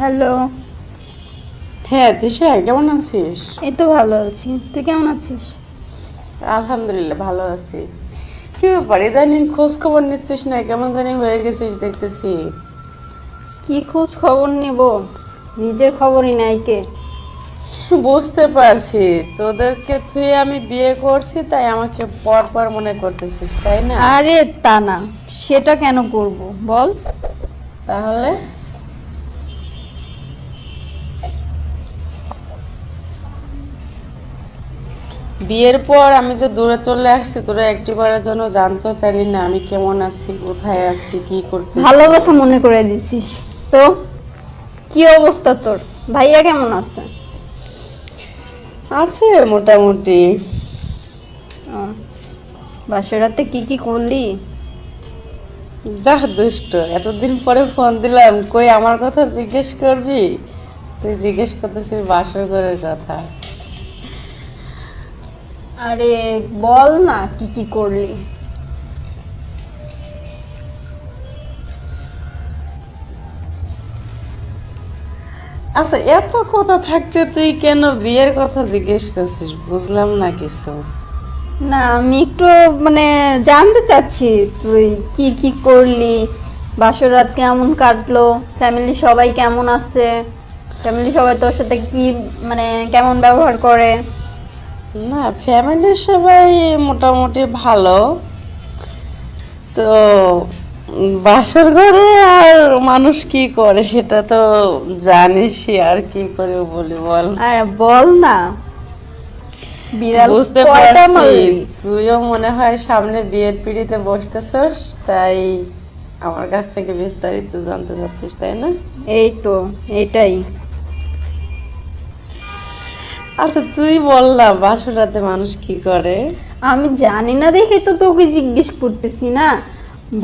Hello. হ্যাঁ তিশা, কেমন আছিস? এই তো ভালো আছি, তুই কেমন আছিস? আলহামদুলিল্লাহ ভালো আছি। কি ব্যাপার, ইদানিং খোঁজ খবর নিচ্ছিস না, কেমন জানি হয়ে গেছিস দেখতেছি। কি খোঁজ খবর নেব, নিজের খবরই নাই কে। বুঝতে পারছি, তোদেরকে তুই আমি বিয়ে করছি তাই আমাকে পর পর মনে করতেছিস, তাই না? আরে তা না, সেটা কেন করব বল। তাহলে বিয়ের পর আমি যে দূরে চলে আসছি, তোরা একটিবারের জন্য জানতে চাইলি না আমি কেমন আছি, কোথায় আছি, কি করতেছি। ভালো কথা মনে করে দিছিস। তো কি অবস্থা তোর? ভাইয়া কেমন আছে? আছে মোটামুটি। ও, বাসরাতে কি কি করলি? বাহ দুষ্ট, এতদিন পরে ফোন দিলাম, কই আমার কথা জিজ্ঞেস করবি? তুই জিজ্ঞেস করতেছিস বাসর ঘরের কথা। আরে বল না কি কি করলি। আচ্ছা, এত কথা থাকতে তুই কেন বিয়ের কথা জিজ্ঞেস করছিস, বুঝলাম না কিছু। না আমি একটু মানে জানতে চাচ্ছি তুই কি কি করলি, বাসরাত কেমন কাটলো, ফ্যামিলি সবাই কেমন আছে, ফ্যামিলি সবাই তোর সাথে কি মানে কেমন ব্যবহার করে। না, ফ্যামিলির সবাই মোটামুটি ভালো। তো বাসর ঘরে আর মানুষ কি করে সেটা তো জানিসই, আর কি করে বলি বল। আর বল না, বিড়াল বুঝতে কয়টা পারছি, মারলি? তুইও মনে হয় সামনে বিয়ের পিড়িতে বসতেছস, তাই আমার কাছ থেকে বিস্তারিত জানতে চাচ্ছিস, তাই না? এই তো এটাই। আচ্ছা তুই বল না, বাসর রাতে মানুষ কি করে? আমি জানি না দেখে তো তোকে জিজ্ঞেস করতেছি না।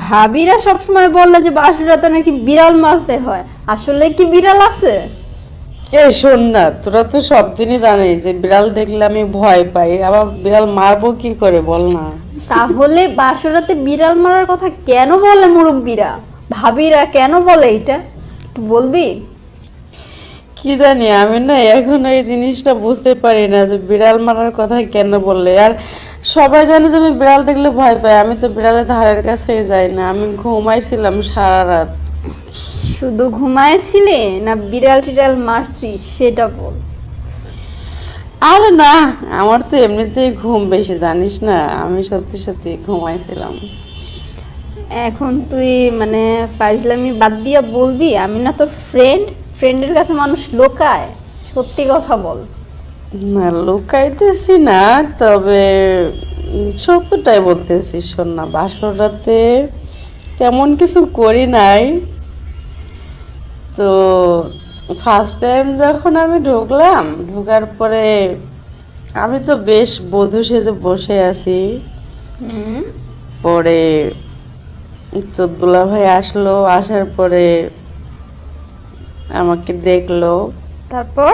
ভাবিরা সবসময় বললে যে বাসরাতে নাকি বিড়াল মারতে হয়, আসলে কি বিড়াল আছে? এই শোন না, তোরা তো সব দিনই জানিস যে বিড়াল দেখলে আমি ভয় পাই, আবার বিড়াল মারবো কি করে বল না। তাহলে বাসরাতে বিড়াল মারার কথা কেন বলে মুরব্বীরা, ভাবিরা কেন বলে এটা একটু বলবি? কি জানি, আমি না এখন এই জিনিসটা বুঝতে পারি না যে বিড়াল মারার কথা কেন বললে। আর সবাই জানে যে আমি বিড়াল দেখলে ভয় পাই, আমি তো বিড়ালের ধারের কাছে যাই না, আমি ঘুমাইছিলাম সারা রাত। শুধু ঘুমায়েছিলে না বিড়াল টিড়াল মারছি সেটা বল। আরে না, আমার তো এমনিতেই ঘুম বেশি, জানিস না, আমি সত্যি সত্যি ঘুমাইছিলাম। এখন তুই মানে ফাইজলামি বাদ দিয়া বলবি আমি না তোর ফ্রেন্ড, ফ্রেন্ডের কাছে মানুষ লোকায়, সত্যি কথা বল। না লুকাইতেছি না, তবে সত্যটাই বলতেছি। শোন না, বাসর রাতে তেমন কিছু করি নাই। তো ফার্স্ট টাইম যখন আমি ঢুকলাম, ঢোকার পরে আমি তো বেশ বধূ সেজে বসে আছি। হুম, পরে তো দুলাভাই আসলো, আসার পরে আমাকে দেখলো। তারপর?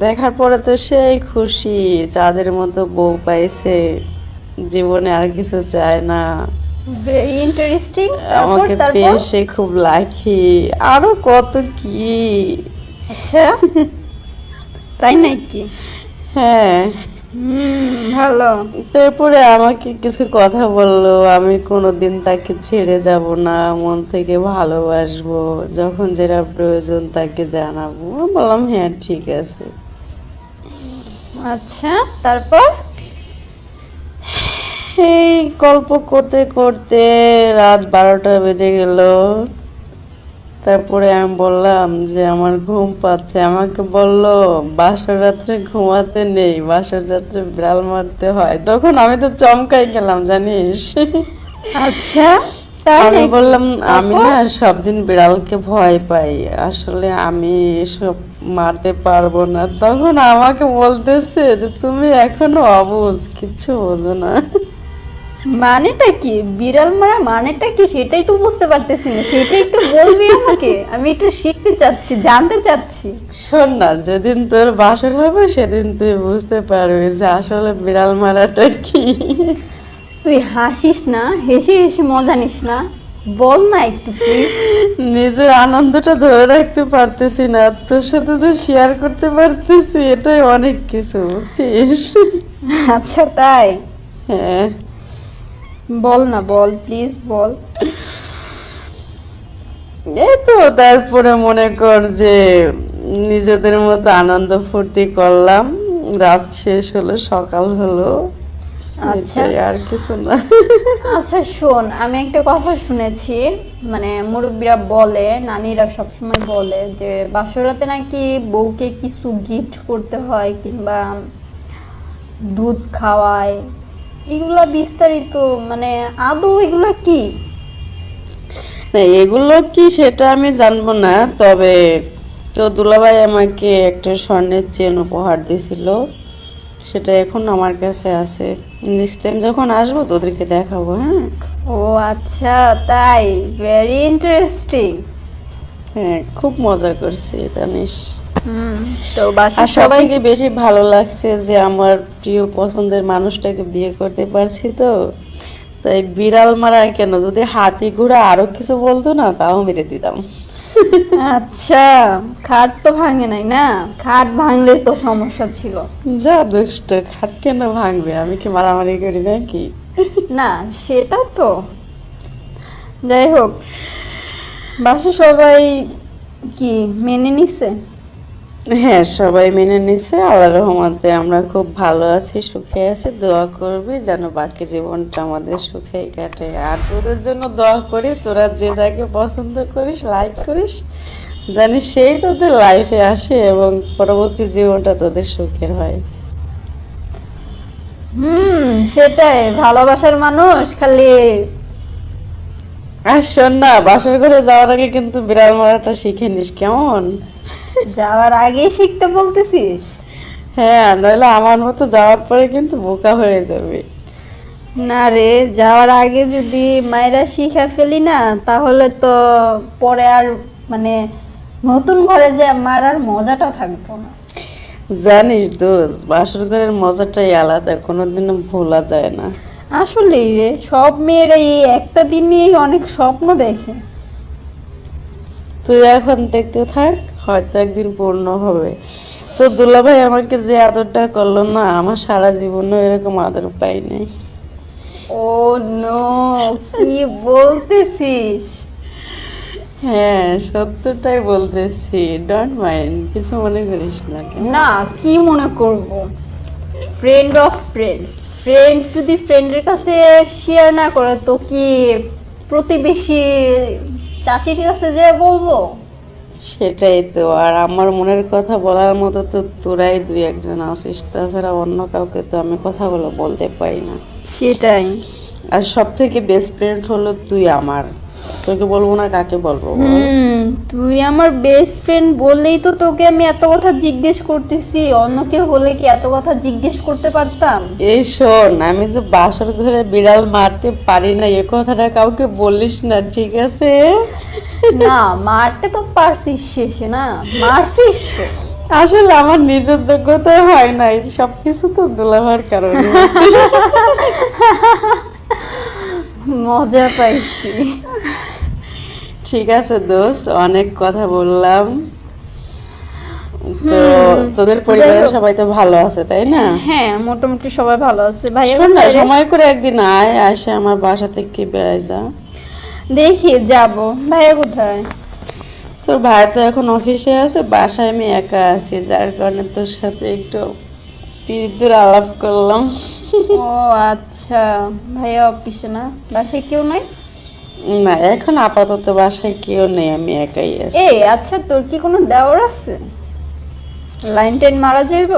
দেখার পরে তো সেই খুশি, চাঁদের মতো বউ পাইছে, জীবনে আর কিছু চায় না। Very interesting. তারপর আমাকে তারপর পেয়ে সে খুব লাকি, আরো কত কি। আচ্ছা, তাই নাকি? হ্যাঁ, ভালো। তারপরে আমাকে কিছু কথা বললো, আমি কোনোদিন তাকে ছেড়ে যাব না, মন থেকে ভালোবাসবো, যখন যেটা প্রয়োজন তাকে জানাবো। আমি বললাম হ্যাঁ ঠিক আছে। আচ্ছা, তারপর? এই গল্প করতে করতে রাত 12টা বেজে গেল। তারপরে আমি বললাম যে আমার ঘুম পাচ্ছে, আমাকে বলল বাসর রাত্রে ঘুমাতে নেই, বাসর রাত্রে বিড়াল মারতে হয়। তখন আমি তো চমকাই গেলাম জানিস। আচ্ছা, তাই আমি নাকি? বললাম আমি তারপর? না সব দিন বিড়ালকে ভয় পাই, আসলে আমি এসব মারতে পারবো না। তখন আমাকে বলতেছে যে তুমি এখনো অবুঝ, কিচ্ছু বোঝো না। মানেটা কি বিড়াল মারা, মানেটা কি সেটাই তো বুঝতে পারতেছি না, সেটা একটু বলবি আমাকে, আমি একটু শিখতে চাচ্ছি, জানতে চাচ্ছি। শোন না, যেদিন তোর বাসর হবে সেদিন তুই বুঝতে পারবি যে আসলে বিড়াল মারাটা কি। তুই হাসিস না, হেসে হেসে মজা নিস না। বল না একটু প্লিজ। নিজের আনন্দটা ধরে রাখতে পারতেছি না, তোর সাথে যে শেয়ার করতে পারতেছি এটাই অনেক কিছু, বুঝছিস? আচ্ছা তাই, হ্যাঁ, বল না, বল প্লিজ বল। এই তো তারপরে মনে কর যে নিজেদের মতো আনন্দ ফুর্তি করলাম, রাত শেষ হলো, সকাল হলো, আচ্ছা এটাই, আর কিছু না। আচ্ছা শোন, আমি একটা কথা শুনেছি, মানে মুরব্বীরা বলে, নানীরা সবসময় বলে যে বাসরাতে নাকি বউকে কিছু গিফট করতে হয় কিংবা দুধ খাওয়ায়, এগুলা বিস্তারিত মানে আদৌ এগুলা কি? না, এগুলো কি সেটা আমি জানবো না, তবে তো দুলাভাই আমাকে একটা স্বর্ণের চেন উপহার দিয়েছিল, সেটা এখন আমার কাছে আছে। নেক্সট টাইম যখন আসবো তোদেরকে দেখাবো, হ্যাঁ। ও আচ্ছা তাই, ভেরি ইন্টারেস্টিং। হ্যাঁ, খুব মজা করছি জানিস। তো আর বাসার সব সবাই থেকে বেশি ভালো লাগছে যে আমার প্রিয় পছন্দের মানুষটাকে বিয়ে করতে পারছি, তো তাই বিড়াল মারা কেন, যদি হাতি ঘোড়া আরো কিছু বলতো না তাও মেরে দিতাম। আচ্ছা, খাট তো ভাঙে নাই না? খাট ভাঙলে তো সমস্যা ছিল। যা দুষ্ট, খাট কেন ভাঙবে, আমি কি মারামারি করি নাকি? না সেটা তো, যাই হোক, বাসার সবাই কি মেনে নিছে? হ্যাঁ, সবাই মেনে নিছে, আল্লাহর রহমতে আমরা খুব ভালো আছি, সুখে আছি। দোয়া করবি যেন বাকি জীবনটা আমাদের সুখে কাটে, আর তোদের জন্য দোয়া করি, তোরা যে যাকে পছন্দ করিস, লাইক করিস, জানিস সেই তোদের লাইফে আসে এবং পরবর্তী জীবনটা তোদের সুখের হয়। সেটাই, ভালোবাসার মানুষ খালি। আর শোন না, বাসার ঘরে যাওয়ার আগে কিন্তু বিড়াল মারাটা শিখে নিস, কেমন? যাওয়ার আগেই শিখতে বলতেছিস? হ্যাঁ, নইলে আমার মতো যাওয়ার পরে কিন্তু বোকা হয়ে যাবে। না রে, যাওয়ার আগে যদি মায়েরা শিখে ফেলি না, তাহলে তো পরে আর মানে নতুন ঘরে যে মারার মজাটা থাকবো না। জানিস দোস্ত, বাসর ঘরের মজাটাই আলাদা, কোনোদিনও ভোলা যায় না। আসলেই রে, সব মেয়েরা এই একটা দিন নিয়েই অনেক স্বপ্ন দেখে। তুই এখন দেখতে থাক, হয়তো একদিন পূর্ণ হবে। তো দুলাভাই আমাকে যে আদরটা করলো না, আমার সারা জীবনে এরকম আদর পাই নাই। ও নো, কি বলতেছিস? হ্যাঁ, সত্যটাই বলতেছি, ডোন্ট মাইন্ড, কিছু মনে করিস না। না, কি মনে করব, ফ্রেন্ড অফ ফ্রেন্ড, ফ্রেন্ড যদি ফ্রেন্ডের কাছে শেয়ার না করে তো কি প্রতিবেশী চাচির কাছে যে বলবো? সেটাই তো, আর আমার মনের কথা বলার মতো তো তোরাই দুই একজন আছিস, তাছাড়া অন্য কাউকে তো আমি কথাগুলো বলতে পারি না। সেটাই। আর সব থেকে বেস্ট ফ্রেন্ড হলো তুই আমার, তোকে বলবো না কাকে বলবো বল? তুই আমার বেস্ট ফ্রেন্ড বললেই তো তোকে আমি এত কথা জিজ্ঞেস করতেছি, অন্য কেউ হলে কি এত কথা জিজ্ঞেস করতে পারতাম? এই শোন, আমি যে বাসর ঘরে বিড়াল মারতে পারি না এ কথাটা কাউকে বলিস না, ঠিক আছে? না, মারতে তো পারছিস শেষে, না মারছিস তো। আসলে আমার নিজের যোগ্যতা হয় নাই, সবকিছু তো দুলাভার কারণে হয়েছে। মজা পাইছি। ঠিক আছে দোস্ত, অনেক কথা বললাম। তো তোদের পরিবারের সবাই তো ভালো আছে তাই না? হ্যাঁ, মোটামুটি সবাই ভালো আছে। ভাইয়া শোন না, কোথায় রে? সময় করে একদিন আয়, আসে আমার বাসা থেকে বেড়াই যা। দেখি যাব। ভাইয়া কোথায়? তোর ভাই তো এখন অফিসে আছে, বাসায় আমি একা আছি, যার কারণে তোর সাথে একটু পিরিতের আলাপ করলাম। ও আচ্ছা, ভাইয়া অফিসে না, বাসায় কেউ নাই? না, এখন আপাতত বাসায় কেউ নেই, আমি একাই আছি। এই আচ্ছা, তোর কি কোনো দেওর আছে? লাইন টাইন মারা যাইব?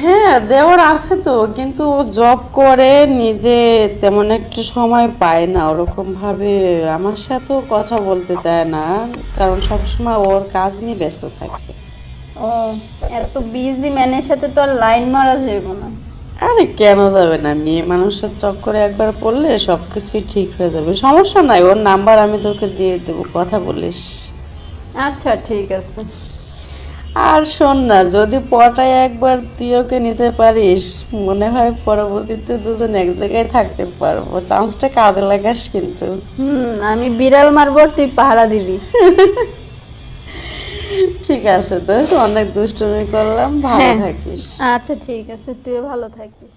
হ্যাঁ, দেওয়ার আছে তো, কিন্তু ও জব করে, নিজে তেমন একটা সময় পায় না ওরকম ভাবে আমার সাথেও কথা বলতে চায় না, কারণ সবসময় ওর কাজ নিয়ে ব্যস্ত থাকে। ও, এত বিজি ম্যানের সাথে তো আর লাইন মারা যাইব না। আরে কেন যাবে না, মেয়ে মানুষের চক্করে একবার পড়লে সবকিছুই ঠিক হয়ে যাবে, সমস্যা নাই, ওর নাম্বার আমি তোকে দিয়ে দেবো, কথা বলিস। আচ্ছা ঠিক আছে। আর শোন না, যদি পটায় একবার তুই ওকে নিতে পারিস, মনে হয় পরবর্তীতে দুজন এক জায়গায় থাকতে পারবো। চান্সটা কাজে লাগাস কিন্তু। আমি বিড়াল মারবো আর তুই পাহারা দিবি। ঠিক আছে, তো অনেক দুষ্টুমি করলাম, ভালো হ্যাঁ। থাকিস। আচ্ছা ঠিক আছে, তুইও ভালো থাকিস।